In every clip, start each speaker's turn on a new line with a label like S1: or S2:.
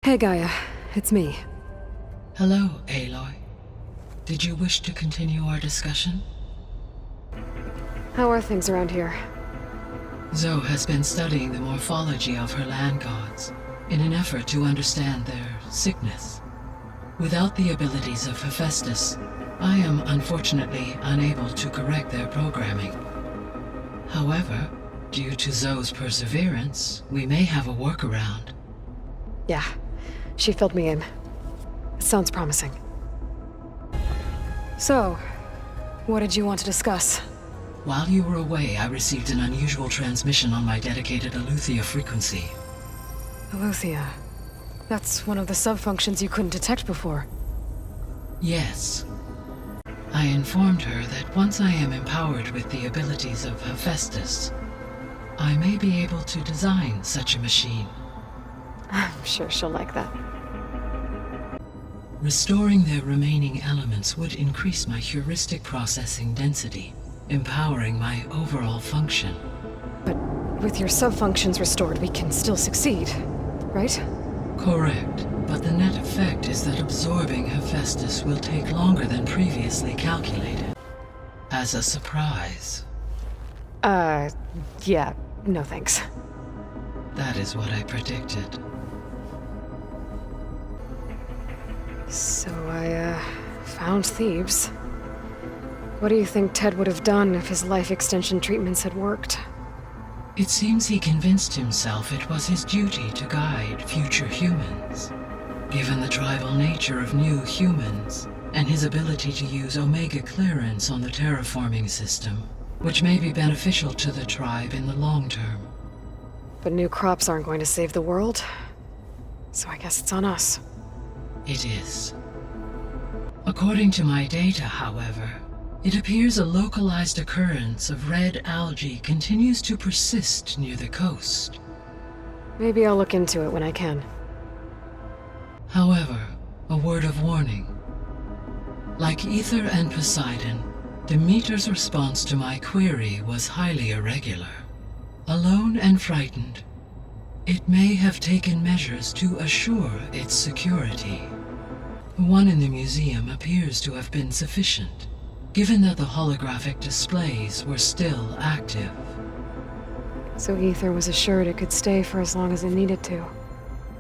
S1: Hey Gaia, it's me.
S2: Hello, Aloy. Did you wish to continue our discussion?
S1: How are things around here?
S2: Zoe has been studying the morphology of her land gods in an effort to understand their sickness. Without the abilities of Hephaestus, I am unfortunately unable to correct their programming. However, due to Zoe's perseverance, we may have a workaround.
S1: Yeah, she filled me in. It sounds promising. So, what did you want to discuss?
S2: While you were away, I received an unusual transmission on my dedicated Eleuthia frequency.
S1: Eleuthia. That's one of the sub-functions you couldn't detect before.
S2: Yes. I informed her that once I am empowered with the abilities of Hephaestus, I may be able to design such a machine.
S1: I'm sure she'll like that.
S2: Restoring their remaining elements would increase my heuristic processing density, empowering my overall function.
S1: But with your sub-functions restored, we can still succeed, right?
S2: Correct, but the net effect is that absorbing Hephaestus will take longer than previously calculated. As a surprise.
S1: Yeah, no thanks.
S2: That is what I predicted.
S1: So I, found Thebes. What do you think Ted would have done if his life extension treatments had worked?
S2: It seems he convinced himself it was his duty to guide future humans. Given the tribal nature of new humans, and his ability to use Omega clearance on the terraforming system, which may be beneficial to the tribe in the long term.
S1: But new crops aren't going to save the world, so I guess it's on us.
S2: It is. According to my data, however, it appears a localized occurrence of red algae continues to persist near the coast.
S1: Maybe I'll look into it when I can.
S2: However, a word of warning. Like Ether and Poseidon, Demeter's response to my query was highly irregular. Alone and frightened, it may have taken measures to assure its security. The one in the museum appears to have been sufficient, given that the holographic displays were still active.
S1: So Ether was assured it could stay for as long as it needed to.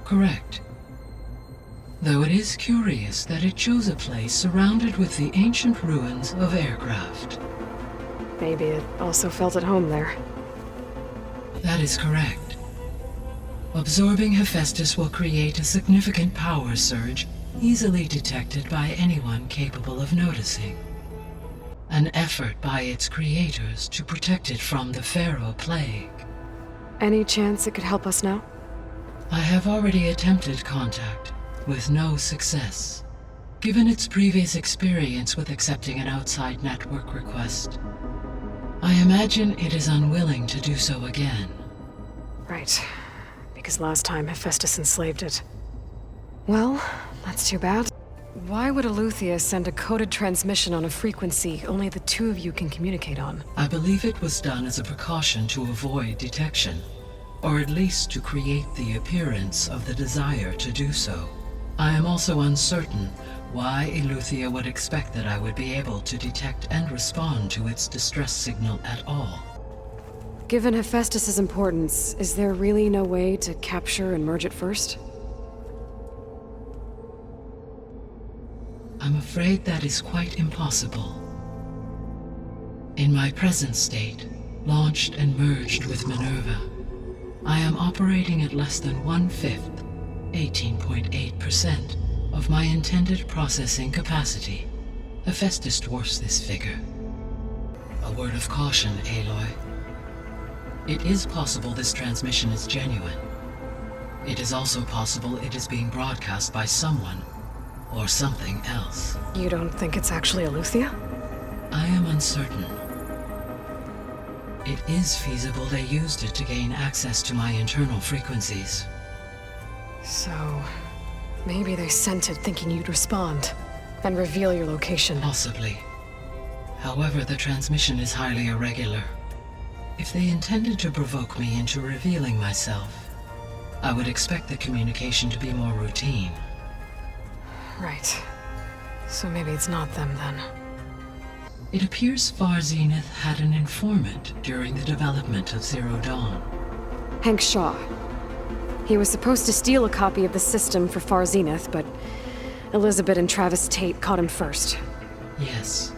S2: Correct. Though it is curious that it chose a place surrounded with the ancient ruins of aircraft.
S1: Maybe it also felt at home there.
S2: That is correct. Absorbing Hephaestus will create a significant power surge easily detected by anyone capable of noticing. An effort by its creators to protect it from the Pharaoh Plague.
S1: Any chance it could help us now?
S2: I have already attempted contact, with no success. Given its previous experience with accepting an outside network request, I imagine it is unwilling to do so again.
S1: Right. Because last time Hephaestus enslaved it. Well, that's too bad. Why would Eleuthia send a coded transmission on a frequency only the two of you can communicate on?
S2: I believe it was done as a precaution to avoid detection, or at least to create the appearance of the desire to do so. I am also uncertain why Eleuthia would expect that I would be able to detect and respond to its distress signal at all.
S1: Given Hephaestus's importance, is there really no way to capture and merge it first?
S2: I'm afraid that is quite impossible. In my present state, launched and merged with Minerva, I am operating at less than 1/5, 18.8%, of my intended processing capacity. Hephaestus dwarfs this figure. A word of caution, Aloy. It is possible this transmission is genuine. It is also possible it is being broadcast by someone or something else.
S1: You don't think it's actually Eleuthia?
S2: I am uncertain. It is feasible they used it to gain access to my internal frequencies.
S1: So, maybe they sent it thinking you'd respond and reveal your location.
S2: Possibly. However, the transmission is highly irregular. If they intended to provoke me into revealing myself, I would expect the communication to be more routine.
S1: Right. So maybe it's not them then.
S2: It appears Far Zenith had an informant during the development of Zero Dawn.
S1: Hank Shaw. He was supposed to steal a copy of the system for Far Zenith, but Elizabeth and Travis Tate caught him first.
S2: Yes.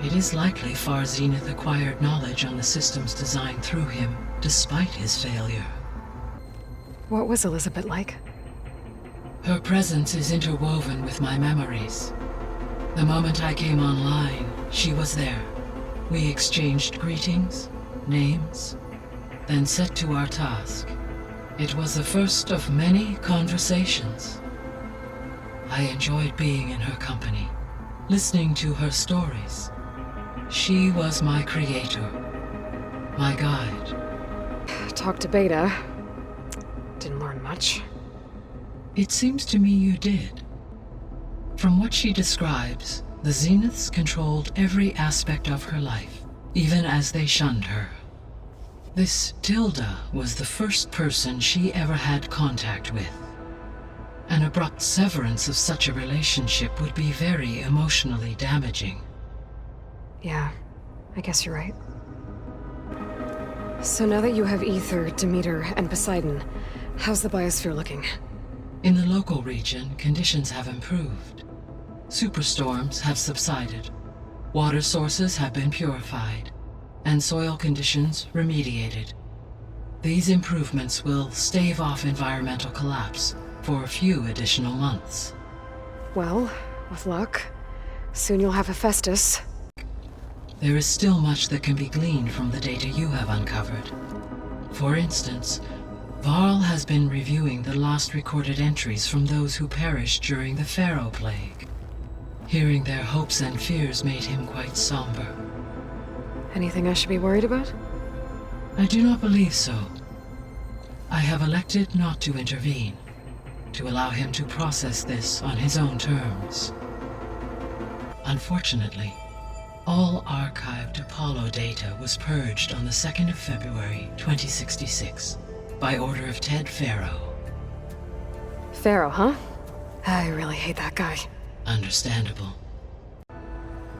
S2: It is likely Far Zenith acquired knowledge on the systems designed through him, despite his failure.
S1: What was Elizabeth like?
S2: Her presence is interwoven with my memories. The moment I came online, she was there. We exchanged greetings, names, then set to our task. It was the first of many conversations. I enjoyed being in her company, listening to her stories. She was my creator, my guide.
S1: Talked to Beta. Didn't learn much.
S2: It seems to me you did. From what she describes, the Zeniths controlled every aspect of her life, even as they shunned her. This Tilda was the first person she ever had contact with. An abrupt severance of such a relationship would be very emotionally damaging.
S1: Yeah, I guess you're right. So now that you have Ether, Demeter, and Poseidon, how's the biosphere looking?
S2: In the local region, conditions have improved. Superstorms have subsided. Water sources have been purified, and soil conditions remediated. These improvements will stave off environmental collapse for a few additional months.
S1: Well, with luck, soon you'll have Hephaestus.
S2: There is still much that can be gleaned from the data you have uncovered. For instance, Varl has been reviewing the last recorded entries from those who perished during the Pharaoh Plague. Hearing their hopes and fears made him quite somber.
S1: Anything I should be worried about?
S2: I do not believe so. I have elected not to intervene, to allow him to process this on his own terms. Unfortunately, all archived Apollo data was purged on the 2nd of February, 2066, by order of Ted Pharaoh.
S1: Pharaoh, huh? I really hate that guy.
S2: Understandable.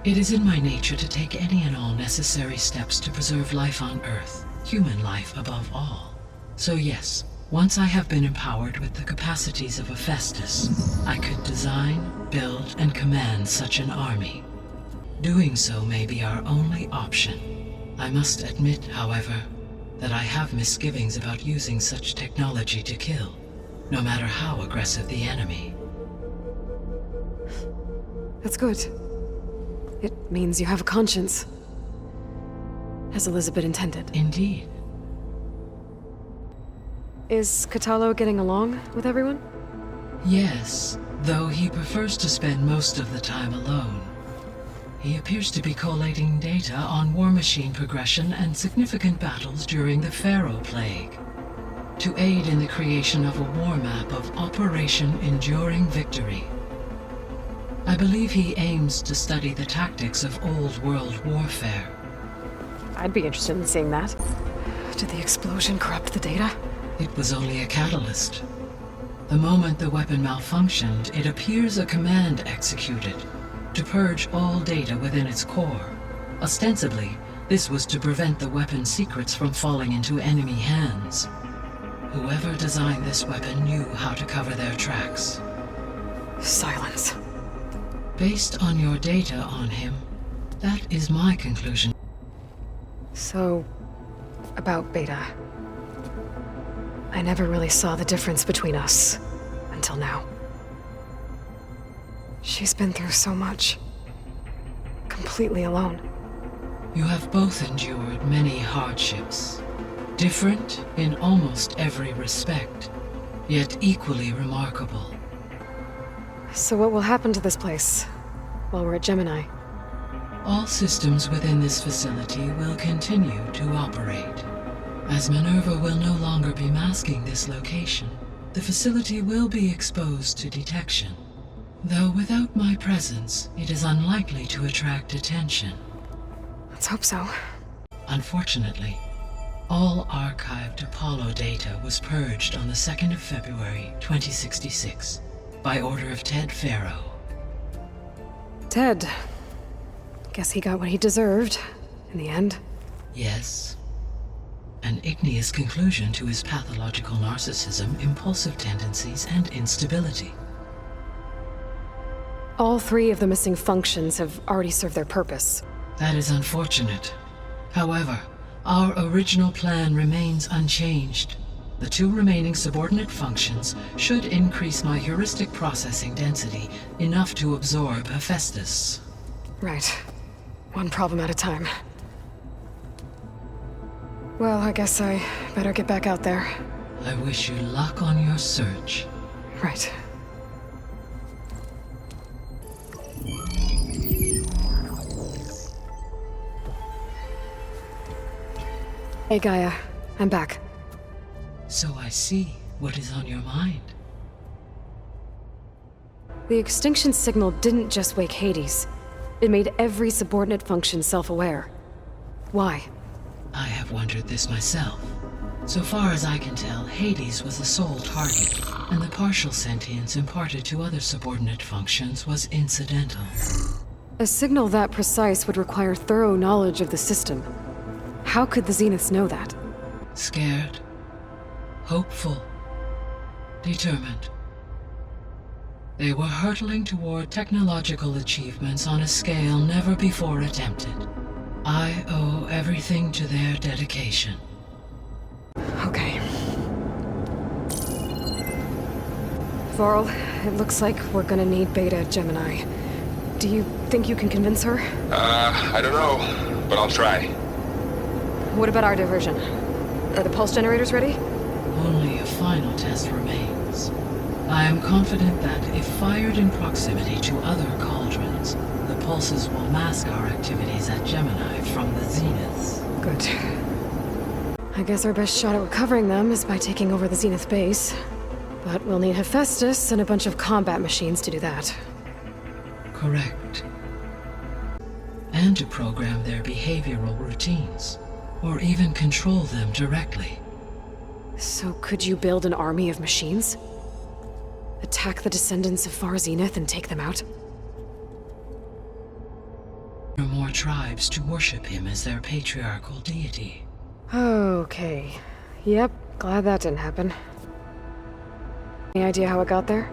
S2: It is in my nature to take any and all necessary steps to preserve life on Earth, human life above all. So yes, once I have been empowered with the capacities of Hephaestus, I could design, build, and command such an army. Doing so may be our only option. I must admit, however, that I have misgivings about using such technology to kill, no matter how aggressive the enemy.
S1: That's good. It means you have a conscience. As Elizabeth intended.
S2: Indeed.
S1: Is Kotallo getting along with everyone?
S2: Yes, though he prefers to spend most of the time alone. He appears to be collating data on War Machine progression and significant battles during the Pharaoh Plague, to aid in the creation of a war map of Operation Enduring Victory. I believe he aims to study the tactics of old world warfare.
S1: I'd be interested in seeing that. Did the explosion corrupt the data?
S2: It was only a catalyst. The moment the weapon malfunctioned, it appears a command executed to purge all data within its core. Ostensibly, this was to prevent the weapon's secrets from falling into enemy hands. Whoever designed this weapon knew how to cover their tracks.
S1: Silence.
S2: Based on your data on him, that is my conclusion.
S1: So, about Beta. I never really saw the difference between us, until now. She's been through so much. Completely alone.
S2: You have both endured many hardships. Different in almost every respect, yet equally remarkable.
S1: So what will happen to this place, while we're at Gemini?
S2: All systems within this facility will continue to operate. As Minerva will no longer be masking this location, the facility will be exposed to detection. Though without my presence, it is unlikely to attract attention.
S1: Let's hope so.
S2: Unfortunately, All archived Apollo data was purged on the 2nd of February, 2066, by order of Ted Faro.
S1: Ted. Guess he got what he deserved, in the end.
S2: Yes. An igneous conclusion to his pathological narcissism, impulsive tendencies, and instability.
S1: All three of the missing functions have already served their purpose.
S2: That is unfortunate. However, our original plan remains unchanged. The two remaining subordinate functions should increase my heuristic processing density enough to absorb Hephaestus.
S1: Right. One problem at a time. Well, I guess I better get back out there.
S2: I wish you luck on your search.
S1: Right. Hey, Gaia. I'm back.
S2: So I see what is on your mind.
S1: The extinction signal didn't just wake Hades. It made every subordinate function self-aware. Why?
S2: I have wondered this myself. So far as I can tell, Hades was the sole target, and the partial sentience imparted to other subordinate functions was incidental.
S1: A signal that precise would require thorough knowledge of the system. How could the Zeniths know that?
S2: Scared, hopeful, determined. They were hurtling toward technological achievements on a scale never before attempted. I owe everything to their dedication.
S1: Okay. Varl, it looks like we're gonna need Beta at Gemini. Do you think you can convince her?
S3: I don't know, but I'll try.
S1: What about our diversion? Are the pulse generators ready?
S2: Only a final test remains. I am confident that if fired in proximity to other cauldrons, the pulses will mask our activities at Gemini from the Zeniths.
S1: Good. I guess our best shot at recovering them is by taking over the Zenith base. But we'll need Hephaestus and a bunch of combat machines to do that.
S2: Correct. And to program their behavioral routines, or even control them directly.
S1: So could you build an army of machines? Attack the descendants of Far Zenith and take them out?
S2: There are more tribes to worship him as their patriarchal deity.
S1: Okay. Yep, glad that didn't happen. Any idea how it got there?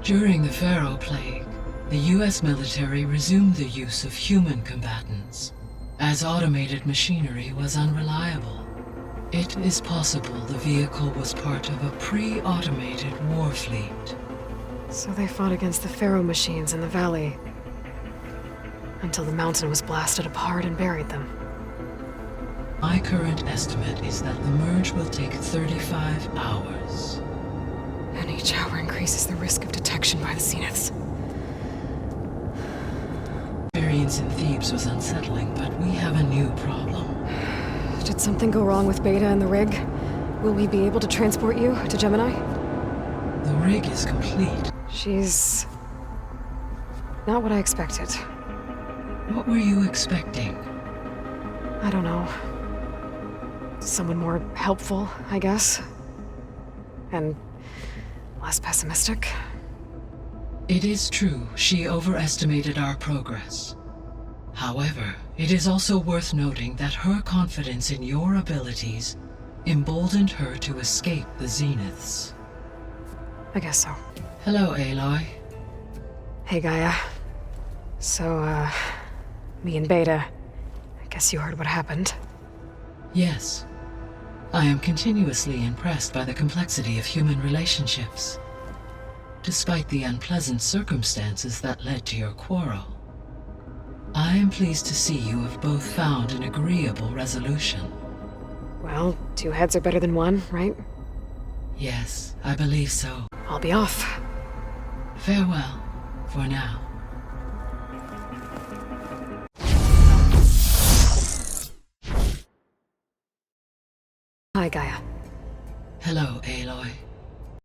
S2: During the Pharaoh Plague, the US military resumed the use of human combatants, as automated machinery was unreliable. It is possible the vehicle was part of a pre-automated war fleet.
S1: So they fought against the Pharaoh machines in the valley, until the mountain was blasted apart and buried them.
S2: My current estimate is that the merge will take 35 hours.
S1: And each hour increases the risk of detection by the Zeniths.
S2: Experience in Thebes was unsettling, but we have a new problem.
S1: Did something go wrong with Beta and the rig? Will we be able to transport you to Gemini?
S2: The rig is complete.
S1: She's... not what I expected.
S2: What were you expecting?
S1: I don't know. Someone more helpful, I guess. And less pessimistic.
S2: It is true she overestimated our progress. However, it is also worth noting that her confidence in your abilities emboldened her to escape the Zeniths.
S1: I guess so.
S2: Hello, Aloy.
S1: Hey, Gaia. So, me and Beta. I guess you heard what happened.
S2: Yes. I am continuously impressed by the complexity of human relationships. Despite the unpleasant circumstances that led to your quarrel, I am pleased to see you have both found an agreeable resolution.
S1: Well, two heads are better than one, right?
S2: Yes, I believe so.
S1: I'll be off.
S2: Farewell, for now.
S1: Hi, Gaia.
S2: Hello, Aloy.